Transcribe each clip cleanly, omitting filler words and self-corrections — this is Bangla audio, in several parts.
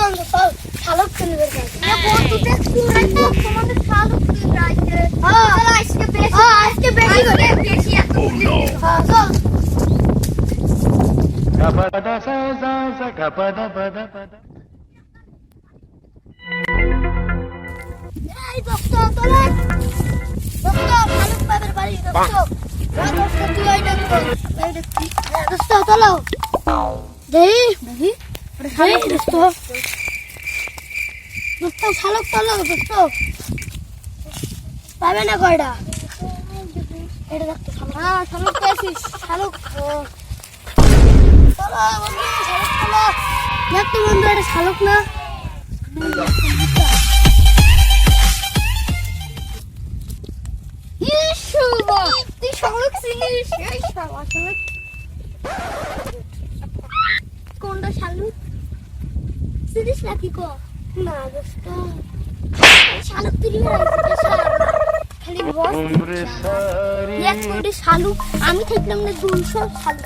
বন্ধু চল শালক তুলবে বন্ধুতে তোমাদের শালক তুলবে আজকে বেশি করে বেশি এত চল Gapada sa sa sa gapada pada pada. এই দোস্ত তোলে দোস্ত শালক পাবের বাড়ি দোস্ত দোস্ত তুই ওই দেখো এই দেখি দোস্ত চলো দেই দেখি শালক দোস্ত দোস্ত শালক চলো দোস্ত পাবে না কয়টা এটা দেখতে হ্যাঁ শালক পেয়েছিস শালক চলো বন্ধু শালক চলো দেখতে বন্ধু এটা শালক না তুই শালক চিনিস আসলে কোনটা শালক চিনিস নাকি কো না দোস্ত শালক তুই খালি বস এক কোটি শালক আমি থাকলাম না 200 শালক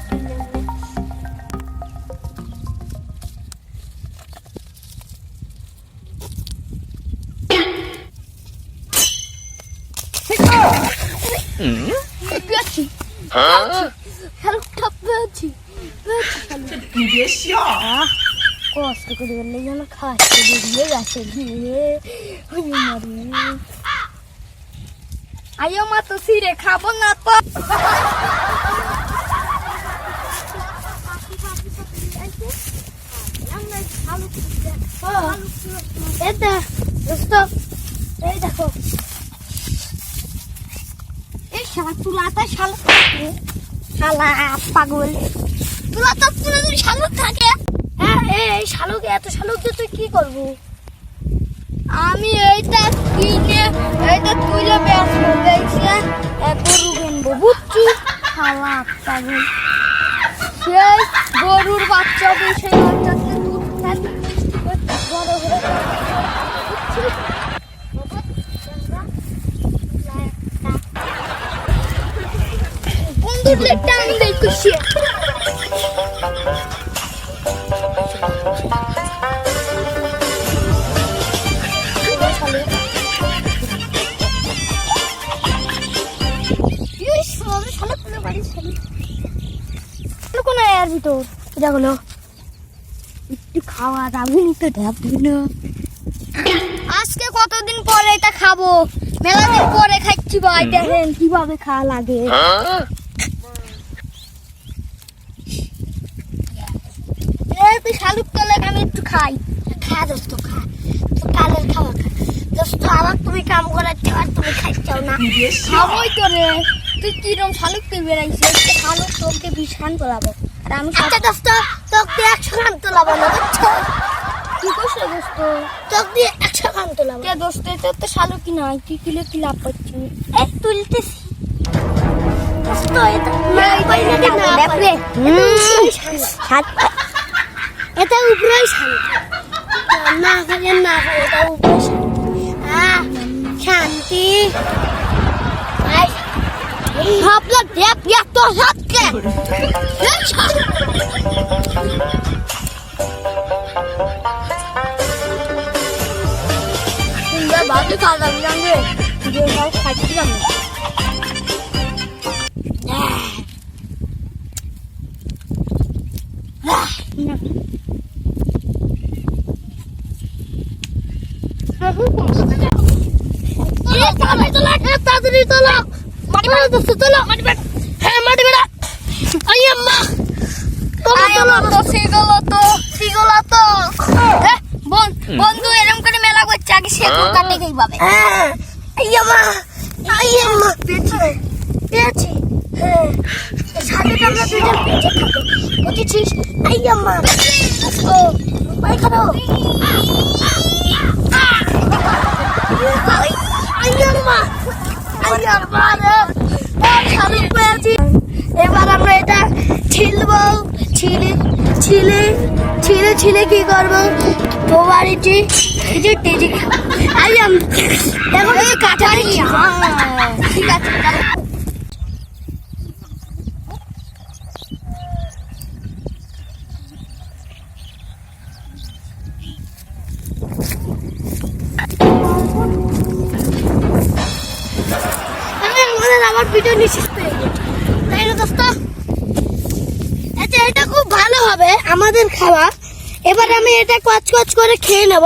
পেয়েছি শালক ঠাপ পেয়েছি কষ্ট করে বললে যেন খাচ্ছে বেরিয়ে গেছে আইও মা তো সিরে খাবো না তো এই দেখো এই শালা তুলাটা শালক শালা পাগল তুলাটা তুলে যদি শালক থাকে হ্যাঁ এই শালক এত শালক দিয়ে তুই কি করবো আমি এইটা কিনে এইটা তুলে বেচবো বেচে গরু কিনবো বুঝছি শালা পাগল সেই গরুর বাচ্চা দিয়ে সেই বাচ্চাকে দুধ খাবি বড় হয়ে বন্ধুর টান দেয় খুশি ভিতর এটা হলো একটু খাওয়া যাবে তো আজকে কতদিন পরে এটা খাবো মেলা দিন পরে খাচ্ছি ভাই দেখেন কিভাবে খাওয়া লাগে তুই শালুক তোলে আমি একটু খাই খা দোস্ত খা তো কালের খাওয়া খা দোস্ত আমার তুমি কাম করাচ্ছো আর তুমি খাইছাও না খাবোই তো রে তুই কিরম শালুক তুই বেড়াইছিস শালুক তোকে বিশান তোলাবো আর আমি আচ্ছা দোস্ত তোকে 100 গ্রাম তোলাবো না বুঝছো কি কইছিস দোস্ত তোকে 100 গ্রাম তোলাবো কে দোস্ত তোর তো শালুক কি নাই তুই কিলো কি লাভ পাচ্ছিস এই তুলতেছি দোস্ত এটা না পাইনা না দেখলে এটা উপরেই শালুক না খালি না এটা উপরে শান্তি ভাবলা দেখ এত হাতকে বাকি খাওয়া যাবে জানবে খাচ্ছি আমি তাড়াতাড়ি তোলো মাটি বেড়া দোস্ত তোলো মাটি বেড়া হ্যাঁ মাটি বেড়া আই আম্মা তো সিগলো তো বন্ধু এরকম করে মেলা করছে আগে সে তো কাটে গই পাবে আই আম্মা পেয়েছি হ্যাঁ সাথে আমরা দুজন পেয়েছি খাবো বুঝেছিস আই আম্মা ও ভাই খাবো এবার আমরা এটা ছিলবো ছিলে কি করবো তো বাড়িটি এখন কাঁচা ঠিক আছে আমার ভিডিও নিশ্চিত পেয়ে গেল, তাই না দোস্ত? আচ্ছা, এটা খুব ভালো হবে আমাদের খাওয়া। এবার আমি এটা কচ কচ করে খেয়ে নেব।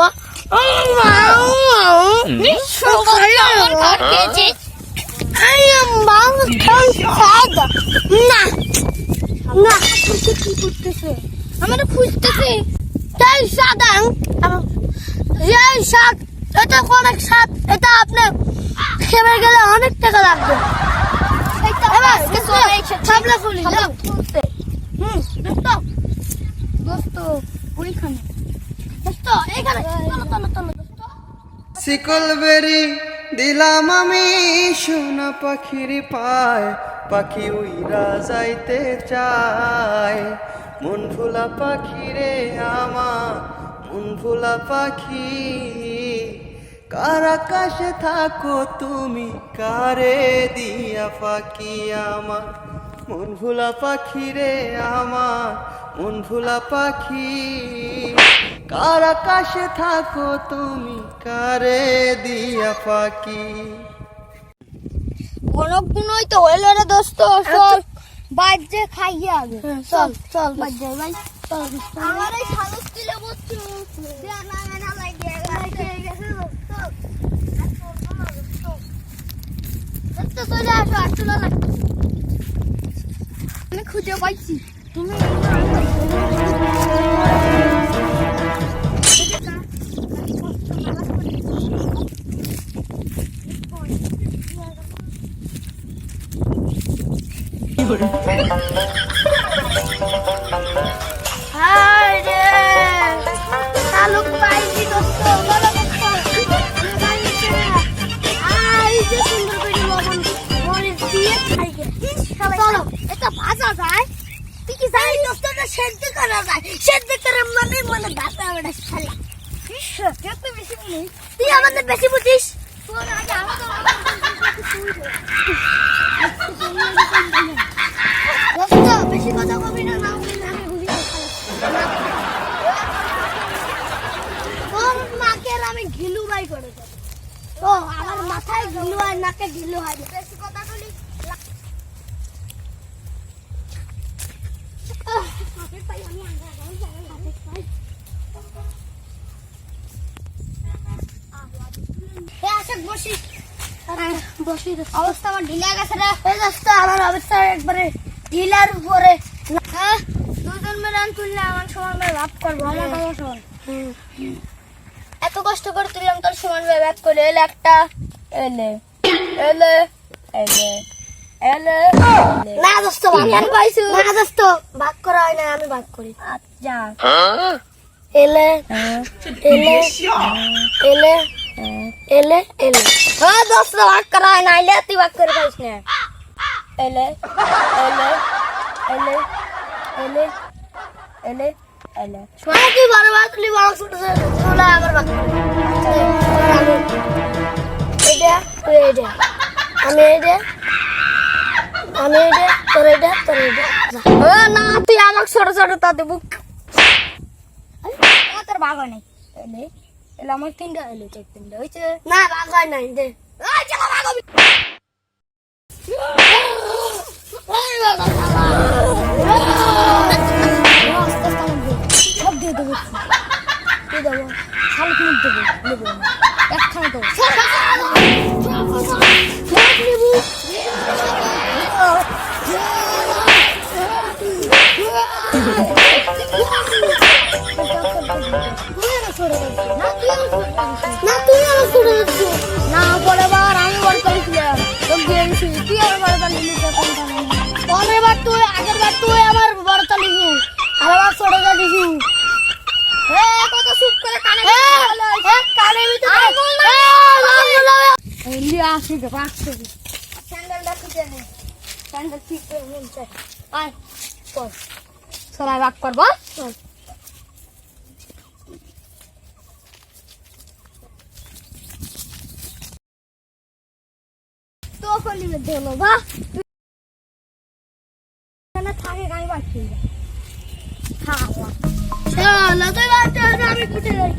আমাদের খুঁজতেছে তাই সাদাং এই শাক, এটা অনেক স্বাদ। এটা আপনার খেয়ে গেলে অনেক টাকা লাগবে। শিকল বেরি দিলাম আমি সোনা পাখির পায়, পাখি উইরা যাইতে চায়। মন ভোলা পাখি রে আমার, মন ভোলা পাখি, কার আকাশে থাকো তুমি, কারে দিয়া পাখি আমার। মন ভোলা পাখি রে আমার, মন ভোলা পাখি, কার আকাশে থাকো তুমি, কারে দিয়া পাখি। অনেকদিনই তো হইল রে দোস্ত, চল বাজে খাইয়ে আগে। চল চল বাজে ভাই, চল। আমার এই শালুক দিলে বলছো দেয়া না না লাগিয়ে গেছে। দোস্ত চলে আসো, আসো না, আমি খুঁজে পাইছি। তুমি শালুক পাইছি দোস্ত, বলো দোস্ত। সুন্দর করে লবণ মরিচ দিয়ে খাই গে। চলো এটা ভাজা যায়, তুই কি জানিস দোস্ত? এটা সেদ্ধ করা যায়, সেদ্ধ করে মানে মানে ভাজা হবে না শালা। তুই বেশি বুঝিস, তুই আমাদের বেশি বুঝিস। তোর আগে আমাদের দোস্ত বেশি কথা কবি না, না বললে আমি বুঝি তোর মাকে আর আমি ঘিলু বাই করে দেব। ও আমার মাথায় ঘিলু আর নাকে ঘিলু হয়, বেশি কথা বলি। অবস্থা আমার ঢিলা গেছে রে। আমার অবস্থা একবারে ঢিলার উপরে। দুজন মেরান তুললে আমার সমান ভাব করবো, আমার বাবা সমান। এত কষ্ট করে তুললাম, তোর সমান ভাব করে এলে একটা, এলে এলে এলে এলে না দোস্ত, আমি পাইছি না দোস্ত, ভাগ করা হয় না, আমি ভাগ করি। আচ্ছা এলে এলে এলে এলে এলে, হ্যাঁ দোস্ত ভাগ করা হয় না, এলে তুই ভাগ করে পাইস না। এলে এলে এলে এলে এলে এলে, শোনা তুই বারবার তুলি বড় ছোট ছোট আমার ভাগ করে। এটা তুই এটা, আমি এটা, আমি এটা, তোর এটা, তোর এটা। না তুই আমাকে ছোট ছোট তা দেবো, তোর ভাগ হয় নাই। এলে এলে আমার তিনটা, এলে চেক তিনটা হয়েছে না, ভাগ হয় নাই। দে ভাগ হবে, সব দিয়ে দেবো, দিয়ে দেবো, শালুক মুখ দেবো, নেবো একখানে দেবো, না পরের বার আমি বড় করেছিলাম, তুই আমার বড় তালি পরের বার তুই, আগের বার তুই আমার বড় তালি আবার ছোট দিছি। কত চুপ করে কানে কানের ভিতরে আসি স্যান্ডেলটা খুঁজে নে, স্যান্ডেল ঠিক করে মন চাই। আয় চল সবাই ভাগ করবো। তো ফলি মধ্যে হলো বা থাকে গাড়ি বাড়ছি খাওয়া, চলো তুই বাচ্চা আমি কুটে যাই।